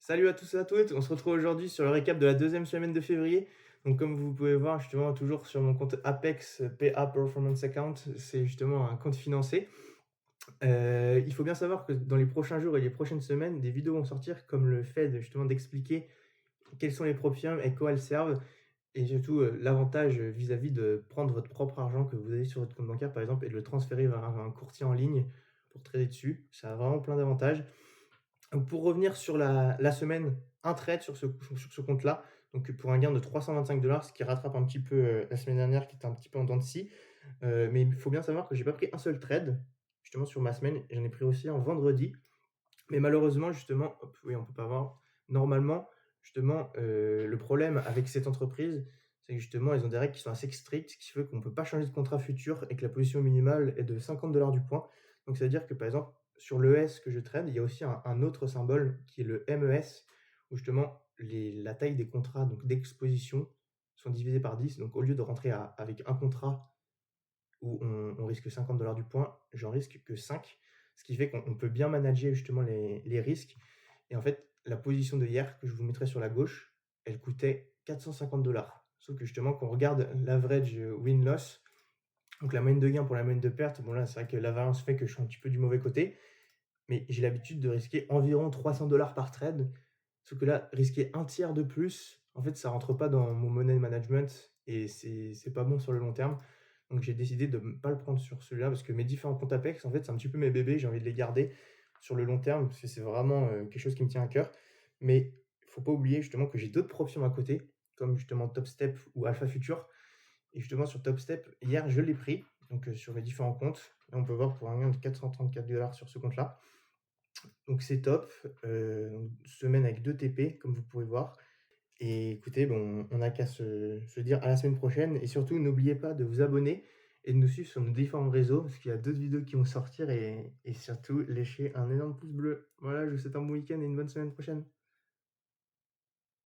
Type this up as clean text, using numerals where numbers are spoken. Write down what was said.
Salut à tous et à toutes, on se retrouve aujourd'hui sur le récap de la deuxième semaine de février. Donc comme vous pouvez voir justement toujours sur mon compte Apex PA Performance Account, c'est justement un compte financé. Il faut bien savoir que dans les prochains jours et les prochaines semaines, des vidéos vont sortir comme le fait justement d'expliquer quels sont les Propiums et à quoi elles servent et surtout, l'avantage, vis-à-vis de prendre votre propre argent que vous avez sur votre compte bancaire par exemple et de le transférer vers un courtier en ligne pour trader dessus. Ça a vraiment plein d'avantages. Donc pour revenir sur la semaine, un trade sur ce compte-là, donc pour un gain de 325 ce qui rattrape un petit peu, la semaine dernière qui était un petit peu en dents de scie. Mais il faut bien savoir que j'ai pas pris un seul trade, justement sur ma semaine, j'en ai pris aussi un vendredi. Mais malheureusement justement, hop, oui, on peut pas voir. Normalement, justement, le problème avec cette entreprise, c'est que justement, ils ont des règles qui sont assez strictes, ce qui fait qu'on peut pas changer de contrat futur et que la position minimale est de 50 du point. Donc ça veut dire que, par exemple, sur l'ES que je trade, il y a aussi un autre symbole qui est le MES, où justement la taille des contrats, donc d'exposition, sont divisés par 10. Donc au lieu de rentrer avec un contrat où on risque 50 du point, j'en risque que 5, ce qui fait qu'on peut bien manager justement les risques. Et en fait, la position de hier que je vous mettrai sur la gauche, elle coûtait 450. Sauf que justement, quand on regarde l'average win-loss, donc la moyenne de gain pour la moyenne de perte, bon là, c'est vrai que la variance fait que je suis un petit peu du mauvais côté, mais j'ai l'habitude de risquer environ 300 par trade. Sauf que là, risquer un tiers de plus, en fait, ça rentre pas dans mon money management et c'est pas bon sur le long terme. Donc j'ai décidé de ne pas le prendre sur celui-là parce que mes différents comptes Apex, en fait, c'est un petit peu mes bébés, j'ai envie de les garder sur le long terme parce que c'est vraiment, quelque chose qui me tient à cœur. Mais il faut pas oublier justement que j'ai d'autres options à côté, comme justement Top Step ou Alpha Future. Et justement sur Top Step, hier, je l'ai pris, donc sur mes différents comptes. Là, on peut voir pour un gain de 434 sur ce compte-là. Donc c'est top, semaine avec 2 TP comme vous pouvez voir. Et écoutez, bon, on n'a qu'à se dire à la semaine prochaine et surtout n'oubliez pas de vous abonner et de nous suivre sur nos différents réseaux parce qu'il y a d'autres vidéos qui vont sortir et surtout léchez un énorme pouce bleu. Voilà, je vous souhaite un bon week-end et une bonne semaine prochaine.